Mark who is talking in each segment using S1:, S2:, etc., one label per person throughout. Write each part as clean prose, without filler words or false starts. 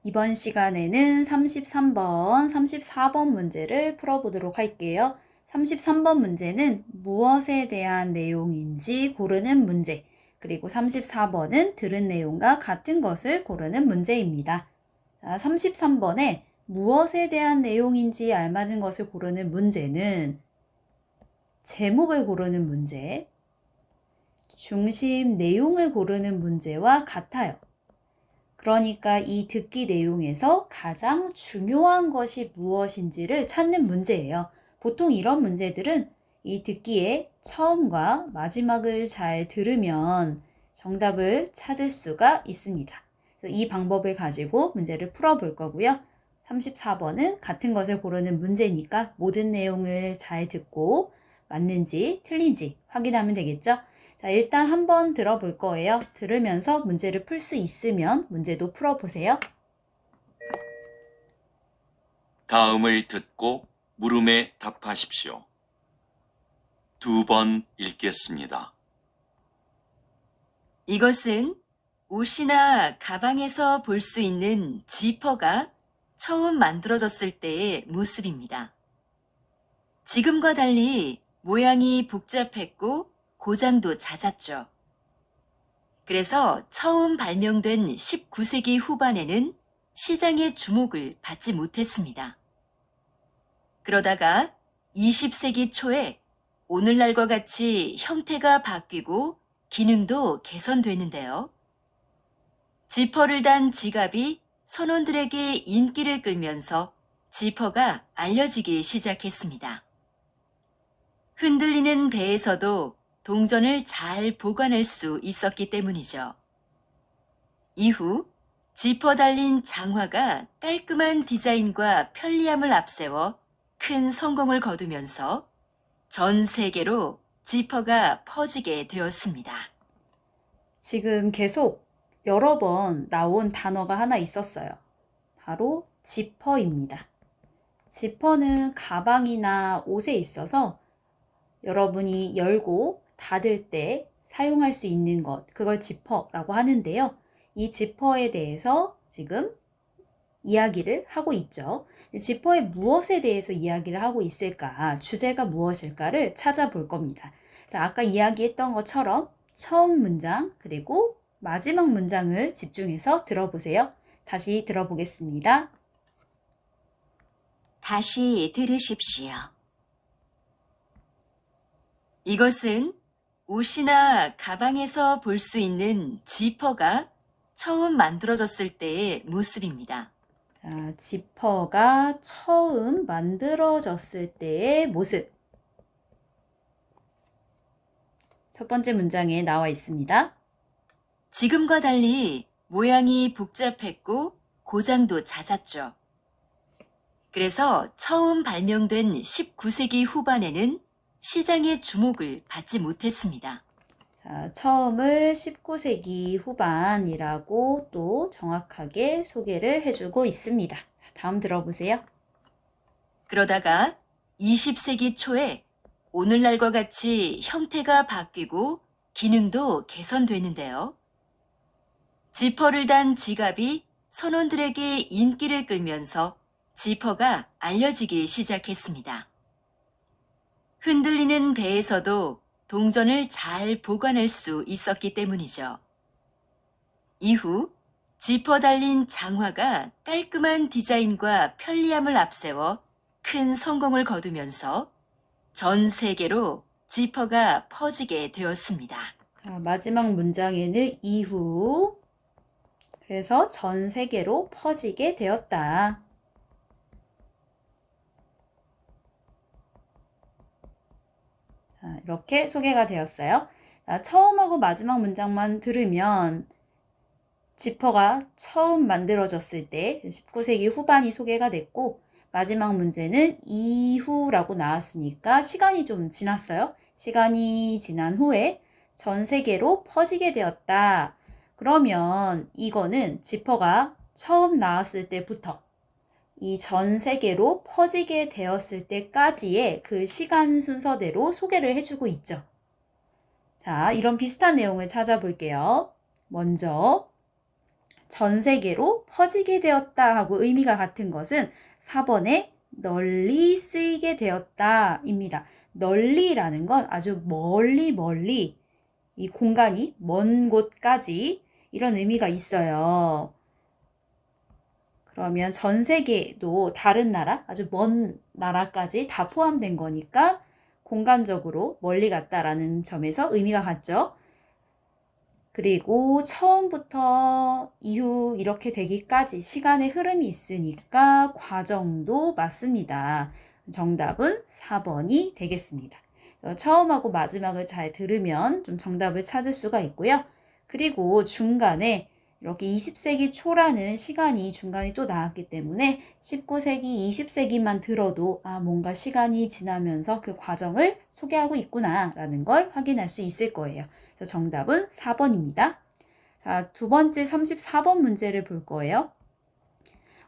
S1: 이번 시간에는 33번, 34번 문제를 풀어보도록 할게요. 33번 문제는 무엇에 대한 내용인지 고르는 문제, 그리고 34번은 들은 내용과 같은 것을 고르는 문제입니다. 자, 33번에 무엇에 대한 내용인지 알맞은 것을 고르는 문제는 제목을 고르는 문제, 중심 내용을 고르는 문제와 같아요. 그러니까 이 듣기 내용에서 가장 중요한 것이 무엇인지를 찾는 문제예요. 보통 이런 문제들은 이 듣기의 처음과 마지막을 잘 들으면 정답을 찾을 수가 있습니다. 그래서 이 방법을 가지고 문제를 풀어볼 거고요. 34번은 같은 것을 고르는 문제니까 모든 내용을 잘 듣고 맞는지 틀린지 확인하면 되겠죠? 자, 일단 한번 들어볼 거예요. 들으면서 문제를 풀 수 있으면 문제도 풀어보세요.
S2: 다음을 듣고 물음에 답하십시오. 2번 읽겠습니다.
S3: 이것은 옷이나 가방에서 볼 수 있는 지퍼가 처음 만들어졌을 때의 모습입니다. 지금과 달리 모양이 복잡했고 고장도 잦았죠. 그래서 처음 발명된 19세기 후반에는 시장의 주목을 받지 못했습니다. 그러다가 20세기 초에 오늘날과 같이 형태가 바뀌고 기능도 개선되는데요. 지퍼를 단 지갑이 선원들에게 인기를 끌면서 지퍼가 알려지기 시작했습니다. 흔들리는 배에서도 동전을 잘 보관할 수 있었기 때문이죠. 이후 지퍼 달린 장화가 깔끔한 디자인과 편리함을 앞세워 큰 성공을 거두면서 전 세계로 지퍼가 퍼지게 되었습니다.
S1: 지금 계속 여러 번 나온 단어가 하나 있었어요. 바로 지퍼입니다. 지퍼는 가방이나 옷에 있어서 여러분이 열고 닫을 때 사용할 수 있는 것, 그걸 지퍼라고 하는데요. 이 지퍼에 대해서 지금 이야기를 하고 있죠. 지퍼의 무엇에 대해서 이야기를 하고 있을까, 주제가 무엇일까를 찾아볼 겁니다. 자, 아까 이야기했던 것처럼 처음 문장 그리고 마지막 문장을 집중해서 들어보세요. 다시 들어보겠습니다.
S3: 다시 들으십시오. 이것은 옷이나 가방에서 볼 수 있는 지퍼가 처음 만들어졌을 때의 모습입니다.
S1: 자, 지퍼가 처음 만들어졌을 때의 모습. 첫 번째 문장에 나와 있습니다.
S3: 지금과 달리 모양이 복잡했고 고장도 잦았죠. 그래서 처음 발명된 19세기 후반에는 시장의 주목을 받지 못했습니다.
S1: 자, 처음을 19세기 후반이라고 또 정확하게 소개를 해주고 있습니다. 다음 들어보세요.
S3: 그러다가 20세기 초에 오늘날과 같이 형태가 바뀌고 기능도 개선되는데요. 지퍼를 단 지갑이 선원들에게 인기를 끌면서 지퍼가 알려지기 시작했습니다. 흔들리는 배에서도 동전을 잘 보관할 수 있었기 때문이죠. 이후 지퍼 달린 장화가 깔끔한 디자인과 편리함을 앞세워 큰 성공을 거두면서 전 세계로 지퍼가 퍼지게 되었습니다.
S1: 자, 마지막 문장에는 이후, 그래서 전 세계로 퍼지게 되었다. 자, 이렇게 소개가 되었어요. 자, 처음하고 마지막 문장만 들으면 지퍼가 처음 만들어졌을 때 19세기 후반이 소개가 됐고, 마지막 문제는 이후라고 나왔으니까 시간이 좀 지났어요. 시간이 지난 후에 전 세계로 퍼지게 되었다. 그러면 이거는 지퍼가 처음 나왔을 때부터 이 전 세계로 퍼지게 되었을 때까지의 그 시간 순서대로 소개를 해주고 있죠. 자, 이런 비슷한 내용을 찾아볼게요. 먼저 전 세계로 퍼지게 되었다 하고 의미가 같은 것은 4번에 널리 쓰이게 되었다입니다. 널리라는 건 아주 멀리 이 공간이 먼 곳까지 이런 의미가 있어요. 그러면 전 세계도 다른 나라, 아주 먼 나라까지 다 포함된 거니까 공간적으로 멀리 갔다라는 점에서 의미가 같죠. 그리고 처음부터 이후 이렇게 되기까지 시간의 흐름이 있으니까 과정도 맞습니다. 정답은 4번이 되겠습니다. 처음하고 마지막을 잘 들으면 좀 정답을 찾을 수가 있고요. 그리고 중간에 이렇게 20세기 초라는 시간이 중간에 또 나왔기 때문에 19세기, 20세기만 들어도 뭔가 시간이 지나면서 그 과정을 소개하고 있구나라는 걸 확인할 수 있을 거예요. 그래서 정답은 4번입니다. 자, 두 번째 34번 문제를 볼 거예요.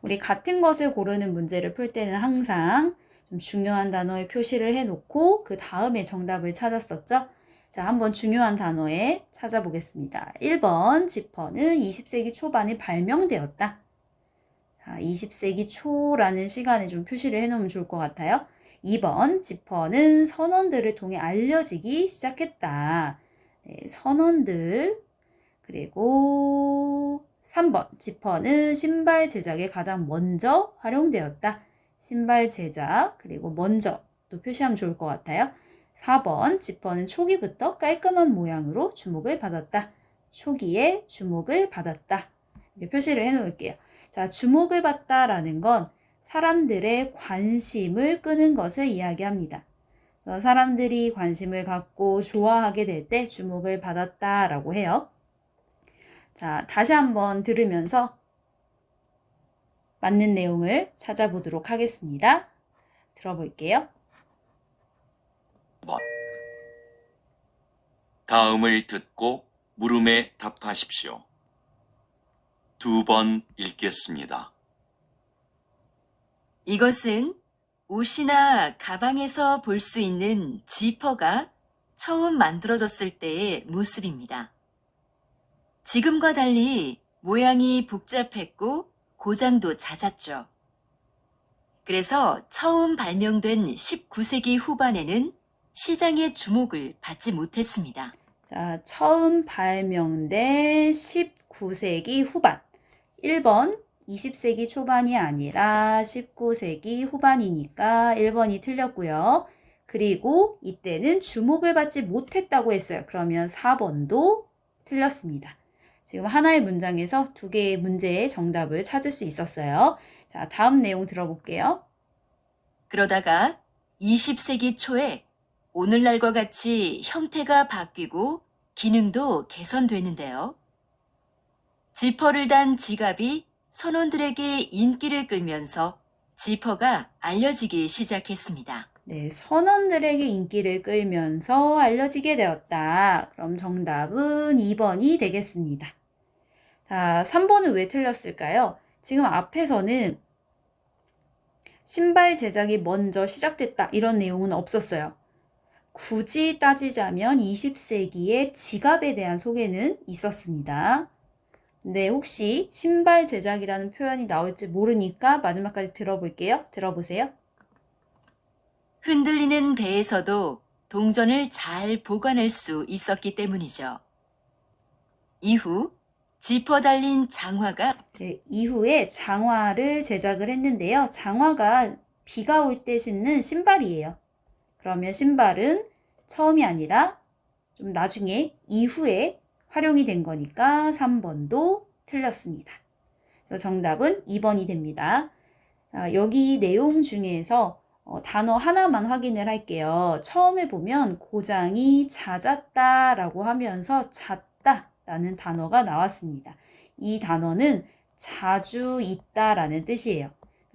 S1: 우리 같은 것을 고르는 문제를 풀 때는 항상 좀 중요한 단어에 표시를 해놓고 그 다음에 정답을 찾았었죠. 자, 한번 중요한 단어에 찾아보겠습니다. 1번 지퍼는 20세기 초반에 발명되었다. 자, 20세기 초라는 시간에 좀 표시를 해놓으면 좋을 것 같아요. 2번 지퍼는 선원들을 통해 알려지기 시작했다. 네, 선원들. 그리고 3번 지퍼는 신발 제작에 가장 먼저 활용되었다. 신발 제작 그리고 먼저 또 표시하면 좋을 것 같아요. 4번 지퍼는 초기부터 깔끔한 모양으로 주목을 받았다. 초기에 주목을 받았다. 이렇게 표시를 해놓을게요. 자, 주목을 받다라는 건 사람들의 관심을 끄는 것을 이야기합니다. 사람들이 관심을 갖고 좋아하게 될 때 주목을 받았다라고 해요. 자, 다시 한번 들으면서 맞는 내용을 찾아보도록 하겠습니다. 들어볼게요.
S2: 다음을 듣고 물음에 답하십시오. 2번 읽겠습니다.
S3: 이것은 옷이나 가방에서 볼 수 있는 지퍼가 처음 만들어졌을 때의 모습입니다. 지금과 달리 모양이 복잡했고 고장도 잦았죠. 그래서 처음 발명된 19세기 후반에는 시장의 주목을 받지 못했습니다.
S1: 자, 처음 발명된 19세기 후반. 1번 20세기 초반이 아니라 19세기 후반이니까 1번이 틀렸고요. 그리고 이때는 주목을 받지 못했다고 했어요. 그러면 4번도 틀렸습니다. 지금 하나의 문장에서 두 개의 문제의 정답을 찾을 수 있었어요. 자, 다음 내용 들어볼게요.
S3: 그러다가 20세기 초에 오늘날과 같이 형태가 바뀌고 기능도 개선되는데요. 지퍼를 단 지갑이 선원들에게 인기를 끌면서 지퍼가 알려지기 시작했습니다.
S1: 네, 선원들에게 인기를 끌면서 알려지게 되었다. 그럼 정답은 2번이 되겠습니다. 자, 3번은 왜 틀렸을까요? 지금 앞에서는 신발 제작이 먼저 시작됐다. 이런 내용은 없었어요. 굳이 따지자면 20세기에 지갑에 대한 소개는 있었습니다. 네, 혹시 신발 제작이라는 표현이 나올지 모르니까 마지막까지 들어볼게요. 들어보세요.
S3: 흔들리는 배에서도 동전을 잘 보관할 수 있었기 때문이죠. 이후 지퍼 달린 장화가
S1: 네, 이후에 장화를 제작을 했는데요. 장화가 비가 올 때 신는 신발이에요. 그러면 신발은 처음이 아니라 좀 나중에 이후에 활용이 된 거니까 3번도 틀렸습니다. 그래서 정답은 2번이 됩니다. 자, 여기 내용 중에서 단어 하나만 확인을 할게요. 처음에 보면 고장이 잦았다라고 하면서 잦다라는 단어가 나왔습니다. 이 단어는 자주 있다라는 뜻이에요.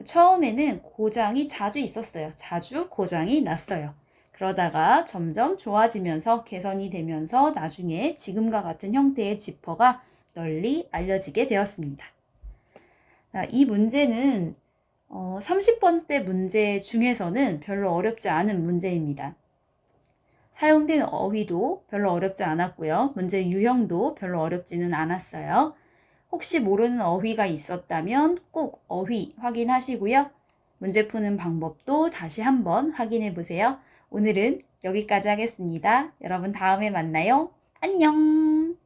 S1: 처음에는 고장이 자주 있었어요. 자주 고장이 났어요. 그러다가 점점 좋아지면서 개선이 되면서 나중에 지금과 같은 형태의 지퍼가 널리 알려지게 되었습니다. 이 문제는 30번대 문제 중에서는 별로 어렵지 않은 문제입니다. 사용된 어휘도 별로 어렵지 않았고요. 문제 유형도 별로 어렵지는 않았어요. 혹시 모르는 어휘가 있었다면 꼭 어휘 확인하시고요. 문제 푸는 방법도 다시 한번 확인해 보세요. 오늘은 여기까지 하겠습니다. 여러분 다음에 만나요. 안녕!